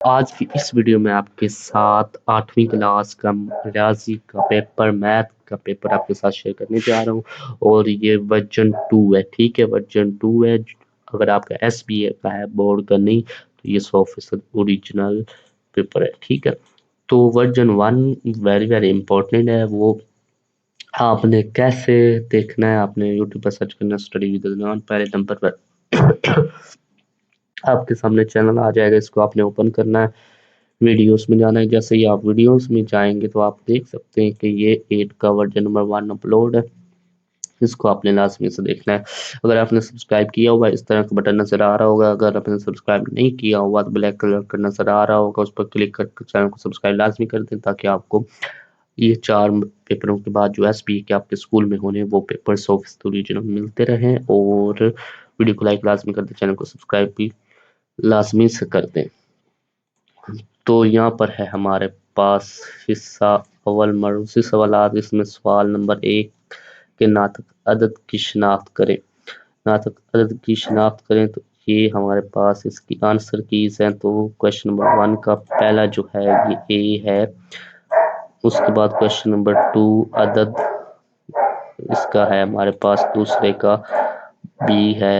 آج کی اس ویڈیو میں آپ کے ساتھ 8ویں کلاس کا ریاضی کا پیپر، میتھ کا پیپر آپ کے ساتھ شیئر کرنے جا رہا ہوں، اور یہ ورژن 2 ہے، ٹھیک ہے، ورژن 2 ہے۔ اگر آپ کا ایس بی اے کا ہے، بورڈ کا نہیں، تو یہ 100% اوریجنل پیپر ہے، ٹھیک ہے۔ تو ورژن 1 ویری ویری امپورٹنٹ ہے۔ وہ آپ نے کیسے دیکھنا ہے؟ آپ نے یوٹیوب پر سرچ کرنا اسٹڈی ود عدنان، پہلے نمبر پر آپ کے سامنے چینل آ جائے گا، اس کو آپ نے اوپن کرنا ہے، ویڈیوز میں جانا ہے۔ جیسے ہی آپ ویڈیوز میں جائیں گے تو آپ دیکھ سکتے ہیں کہ یہ 8 کا ورژن نمبر 1 اپلوڈ ہے، اس کو آپ نے لازمی سے دیکھنا ہے۔ اگر آپ نے سبسکرائب کیا ہوا اس طرح کا بٹن نظر آ رہا ہوگا، اگر آپ نے سبسکرائب نہیں کیا ہوا تو بلیک کلر کا نظر آ رہا ہوگا، اس پر کلک کر کے چینل کو سبسکرائب لازمی کر دیں، تاکہ آپ کو یہ 4 پیپروں کے بعد جو ایس بی کے آپ کے اسکول میں ہونے وہ پیپر 100% اوریجنل ملتے رہیں۔ اور ویڈیو کو لائک لازمی کر دیں، چینل کو سبسکرائب بھی لازمی سے کر دیں۔ تو یہاں پر ہے ہمارے پاس حصہ اول مروسی سوالات۔ اس میں سوال نمبر 1 کے ناطق عدد کی شناخت کریں۔ ناطق عدد کی شناخت کریں تو یہ ہمارے پاس اس کی آنسر کیز ہیں۔ تو کوشچن نمبر 1 کا پہلا جو ہے یہ اے ہے، اس کے بعد کوشچن نمبر 2 عدد اس کا ہے ہمارے پاس، دوسرے کا بی ہے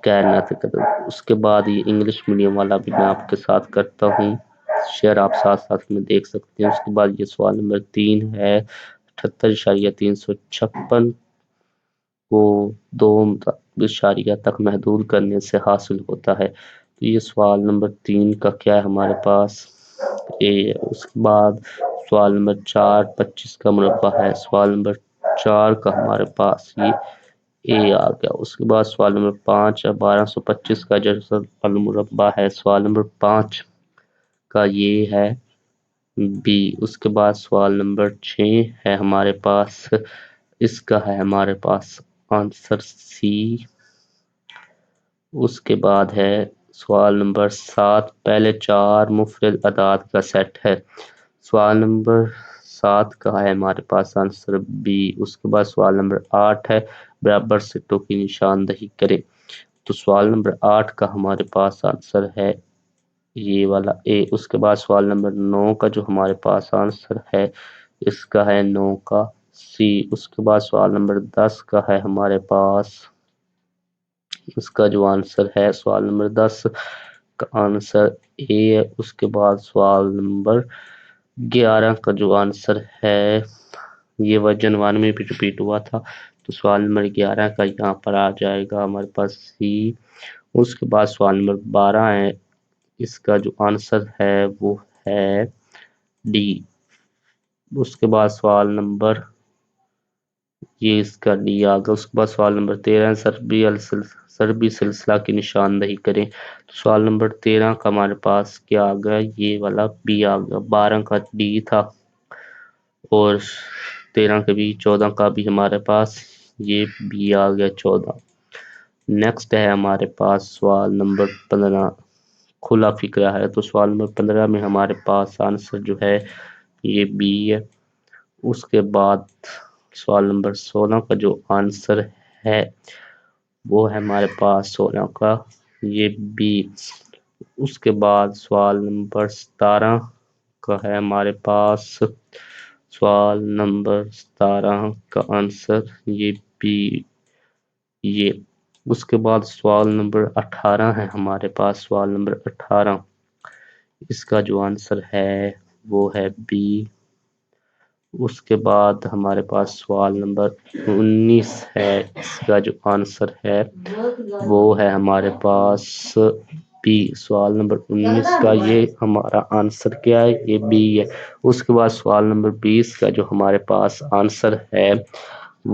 غیر ناطق عدد۔ اس کے بعد یہ انگلش میڈیم والا بھی میں آپ کے ساتھ کرتا ہوں شیئر، آپ ساتھ ساتھ میں دیکھ سکتے ہیں۔ اس کے بعد یہ سوال نمبر 3 ہے، 78.356 کو 2 تک محدود کرنے سے حاصل ہوتا ہے۔ تو یہ سوال نمبر 3 کا کیا ہے ہمارے پاس، اے ہے۔ اس کے بعد سوال نمبر 4 25 کا مربع ہے، سوال نمبر 4 کا ہمارے پاس یہ اے آ گیا۔ اس کے بعد سوال نمبر 5 1225 کا جزر المربع ہے، سوال نمبر 5 کا یہ ہے بی۔ اس کے بعد سوال نمبر 6 ہے ہمارے پاس، اس کا ہے ہمارے پاس آنسر سی۔ اس کے بعد ہے سوال نمبر 7 پہلے 4 مفرد اعداد کا سیٹ ہے، سوال نمبر 7 کا ہے ہمارے پاس آنسر بی۔ اس کے بعد سوال نمبر 8 ہے، برابر سٹوں کی نشاندہی کریں۔ تو سوال نمبر 8 کا ہمارے پاس آنسر ہے یہ والا اے۔ اس کے بعد سوال نمبر 9 کا جو ہمارے پاس آنسر ہے، اس کا ہے 9 کا سی۔ اس کے بعد سوال نمبر 10 کا ہے ہمارے پاس، اس کا جو آنسر ہے سوال نمبر 10 کا آنسر اے ہے۔ اس کے بعد سوال نمبر 11 کا جو آنسر ہے، یہ ورژن 1 میں بھی ریپیٹ ہوا تھا، تو سوال نمبر 11 کا یہاں پر آ جائے گا ہمارے پاس سی۔ اس کے بعد سوال نمبر 12 ہے، اس کا جو آنسر ہے وہ ہے ڈی۔ اس کے بعد سوال نمبر یہ اس کا ڈی آ گیا۔ اس کے بعد سوال نمبر 13 ضربی سلسلہ کی نشاندہی کریں۔ تو سوال نمبر 13 کا ہمارے پاس کیا آ گیا، یہ والا بی آ گیا، 12 کا ڈی تھا اور 13 کا بھی، 14 کا بھی ہمارے پاس یہ بی آ گیا 14۔ نیکسٹ ہے ہمارے پاس سوال نمبر 15 کھلا فقرہ ہے۔ تو سوال نمبر 15 میں ہمارے پاس آنسر جو ہے یہ بی ہے۔ اس کے بعد سوال نمبر 16 کا جو آنسر ہے وہ ہے ہمارے پاس 16 کا یہ بی۔ اس کے بعد سوال نمبر 17 کا ہے ہمارے پاس، سوال نمبر 17 کا آنسر یہ بی یہ۔ اس کے بعد سوال نمبر 18 ہے ہمارے پاس، سوال نمبر 18 اس کا جو آنسر ہے وہ ہے بی۔ اس کے بعد ہمارے پاس سوال نمبر 19 ہے، اس کا جو آنسر ہے وہ ہے ہمارے پاس بی۔ سوال نمبر 19 کا یہ ہمارا آنسر کیا ہے، یہ بی ہے۔ اس کے بعد سوال نمبر 20 کا جو ہمارے پاس آنسر ہے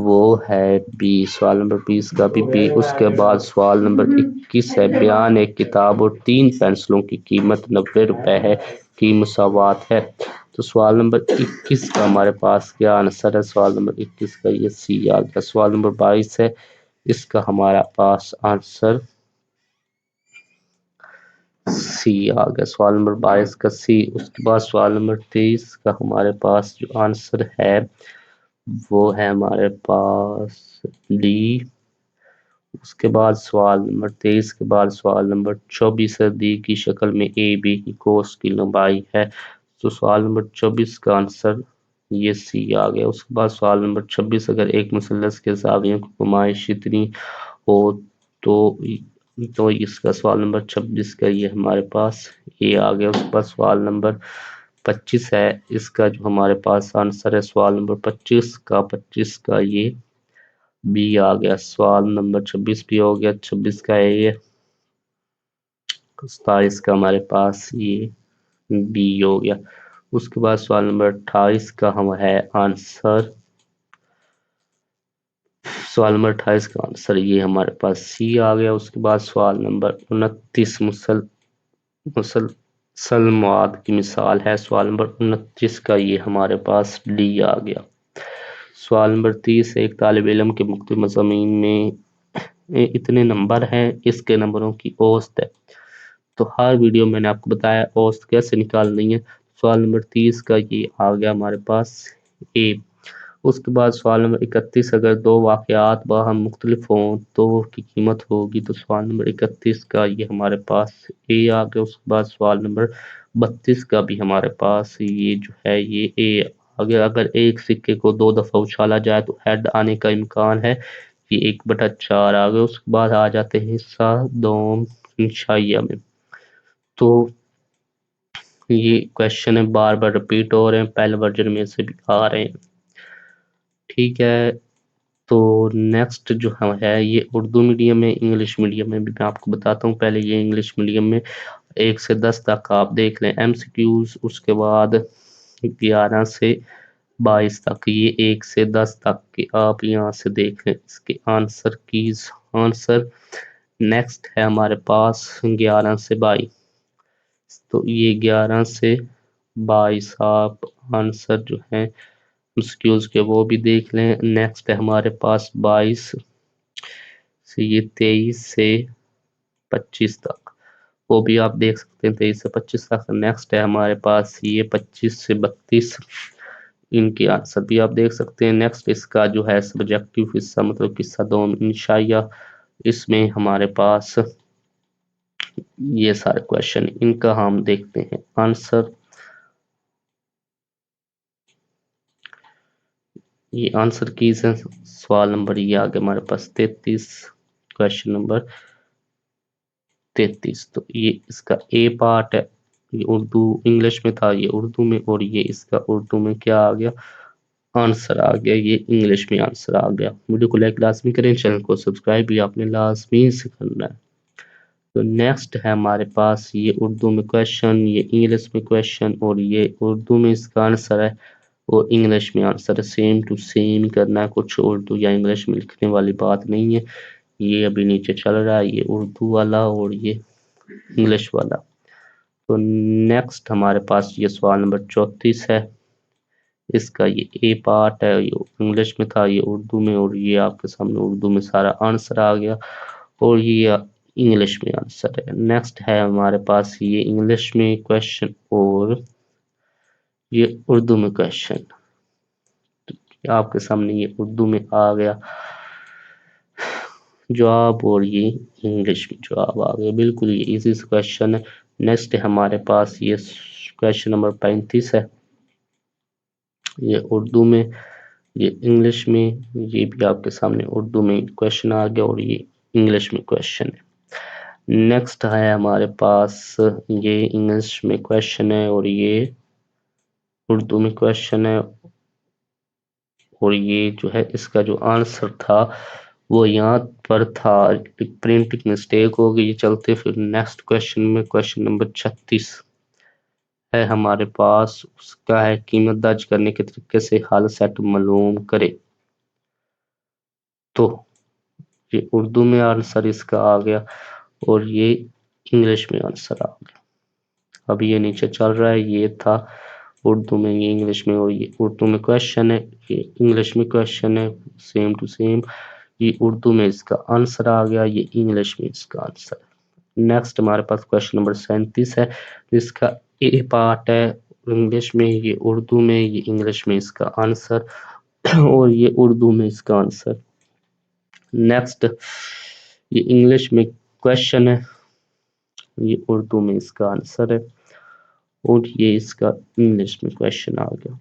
وہ ہے بی، سوال نمبر 20 کا بھی بی۔ اس کے بعد سوال نمبر 21 ہے، بیان ایک کتاب اور 3 پینسلوں کی قیمت 90 روپے ہے کی مساوات ہے۔ تو سوال نمبر 21 کا ہمارے پاس کیا آنسر ہے، سوال نمبر 21 کا یہ سی آ گیا۔ سوال نمبر 22 ہے، اس کا ہمارا پاس آنسر سی آ گیا، سوال نمبر 22 کا سی۔ اس کے بعد سوال نمبر 23 کا ہمارے پاس جو آنسر ہے وہ ہے ہمارے پاس ڈی۔ اس کے بعد سوال نمبر 23 کے بعد سوال نمبر 24 دی کی شکل میں اے بی کی کوس کی لمبائی ہے، تو سوال نمبر 24 کا آنسر یہ سی آ گیا۔ اس کے بعد سوال نمبر 26 اگر ایک مثلث کے زاویوں کی پیمائش اتنی ہو تو اس کا سوال نمبر 26 کا یہ ہمارے پاس اے آ گیا۔ اس کے بعد سوال نمبر 25 ہے، اس کا جو ہمارے پاس آنسر ہے سوال نمبر 25 کا یہ بی آ گیا۔ سوال نمبر 26 بھی ہو گیا، 26 کا یہ 27 کا ہمارے پاس یہ بی ہو گیا۔ اس کے بعد سوال نمبر 28 کا ہم ہے آنسر، سوال نمبر 28 کا آنسر یہ ہمارے پاس سی آ گیا۔ اس کے بعد سوال نمبر 29 مسلسل مواد کی مثال ہے، سوال نمبر 29 کا یہ ہمارے پاس ڈی آ گیا۔ سوال نمبر 30 ایک طالب علم کے مختلف مضامین میں اتنے نمبر ہیں، اس کے نمبروں کی اوسط ہے، تو ہر ویڈیو میں نے آپ کو بتایا اوسط کیسے نکالنی ہے۔ سوال نمبر 30 کا یہ آ گیا ہمارے پاس اے۔ اس کے بعد سوال نمبر 31 اگر دو واقعات باہم مختلف ہوں تو کی قیمت ہوگی، تو سوال نمبر 31 کا یہ ہمارے پاس اے آ گیا۔ اس کے بعد سوال نمبر 32 کا بھی ہمارے پاس یہ جو ہے یہ اے اگر ایک سکے کو 2 دفعہ اچھالا جائے تو ہیڈ آنے کا امکان ہے، یہ 1/4 آ گیا۔ اس کے بعد آ جاتے ہیں حصہ دوم انشائیہ میں، تو یہ کویشچن ہے بار بار ریپیٹ ہو رہے ہیں، پہلے ورژن میں سے بھی آ رہے ہیں، ٹھیک ہے۔ تو نیکسٹ جو ہے یہ اردو میڈیم میں، انگلش میڈیم میں بھی میں آپ کو بتاتا ہوں۔ پہلے یہ انگلش میڈیم میں 1 سے 10 تک آپ دیکھ لیں ایم سی کیوز، اس کے بعد 11 سے 22 تک یہ 1 سے 10 تک کے آپ یہاں سے دیکھ لیں اس کے آنسر کیز آنسر۔ نیکسٹ ہے ہمارے پاس 11 سے 22، تو یہ 11 سے 22 آپ آنسر جو ہیں مسکیوز کے وہ بھی دیکھ لیں۔ نیکسٹ ہے ہمارے پاس 22 سے یہ 23 سے 25 تک، وہ بھی آپ دیکھ سکتے ہیں 23 سے 25 تک۔ نیکسٹ ہے ہمارے پاس یہ 25 سے 32، ان کے آنسر بھی آپ دیکھ سکتے ہیں۔ نیکسٹ اس کا جو ہے سبجیکٹیو حصہ مطلب قصہ دوم انشائیہ، اس میں ہمارے پاس یہ سارے کویشچن ان کا ہم دیکھتے ہیں آنسر۔ یہ آنسر کیز ہیں، سوال نمبر یہ آگے ہمارے پاس 33، کویشچن نمبر 33، تو یہ اس کا اے پارٹ ہے، یہ اردو انگلش میں تھا، یہ اردو میں، اور یہ اس کا اردو میں کیا آ گیا آنسر آ گیا، یہ انگلش میں آنسر آ گیا۔ ویڈیو کو لائک لازمی کریں، چینل کو سبسکرائب بھی آپ نے لازمی سے کرنا ہے۔ تو نیکسٹ ہے ہمارے پاس یہ اردو میں کویشچن، یہ انگلش میں کویشچن، اور یہ اردو میں اس کا آنسر ہے اور انگلش میں آنسر ہے، سیم ٹو سیم کرنا ہے، کچھ اردو یا انگلش میں لکھنے والی بات نہیں ہے۔ یہ ابھی نیچے چل رہا ہے، یہ اردو والا اور یہ انگلش والا۔ تو نیکسٹ ہمارے پاس یہ سوال نمبر 34 ہے، اس کا یہ اے پارٹ ہے، یہ انگلش میں تھا، یہ اردو میں، اور یہ آپ کے سامنے اردو میں سارا آنسر آ گیا، اور یہ انگلش میں آنسر ہے۔ نیکسٹ ہے ہمارے پاس یہ انگلش میں کویشچن اور یہ اردو میں کویشچن، آپ کے سامنے یہ اردو میں آ گیا جواب اور یہ انگلش میں جواب آ گیا، بالکل یہ ایزی سے کویشچن ہے۔ نیکسٹ ہمارے پاس یہ کویشچن نمبر 35 ہے، یہ اردو میں، یہ انگلش میں، یہ بھی آپ کے سامنے اردو میں کویشچن آ گیا اور یہ انگلش میں کویشچن ہے۔ نیکسٹ ہے ہمارے پاس یہ انگلش میں کویشچن ہے اور یہ اردو میں کویشچن ہے، اور یہ جو ہے اس کا جو آنسر تھا وہ یہاں پر تھا، پرنٹنگ مسٹیک ہو گئی چلتے۔ پھر نیکسٹ کویشچن میں کویشچن نمبر 36 ہے ہمارے پاس، اس کا ہے قیمت درج کرنے کے طریقے سے حل سیٹ معلوم کرے، تو یہ اردو میں آنسر اس کا آ گیا اور یہ انگلش میں آنسر آ گیا۔ اب یہ نیچے چل رہا ہے، یہ تھا اردو میں، یہ انگلش میں، اور یہ اردو میں کویشچن ہے، یہ انگلش میں کویشچن ہے، سیم ٹو سیم، یہ اردو میں اس کا آنسر آ گیا، یہ انگلش میں اس کا آنسر ہے۔ نیکسٹ ہمارے پاس کویشچن نمبر 37 ہے، جس کا اے پارٹ ہے انگلش میں، یہ اردو میں، یہ انگلش میں اس کا آنسر، اور یہ اردو میں اس کا آنسر۔ نیکسٹ یہ انگلش میں کویشچن ہے، یہ اردو میں اس کا آنسر ہے، اور یہ اس کا انگلش میں کویشچن آ گیا۔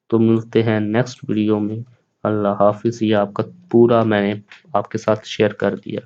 تو ملتے ہیں نیکسٹ ویڈیو میں۔ اللہ حافظ۔ یہ آپ کا پورا میں نے آپ کے ساتھ شیئر کر دیا۔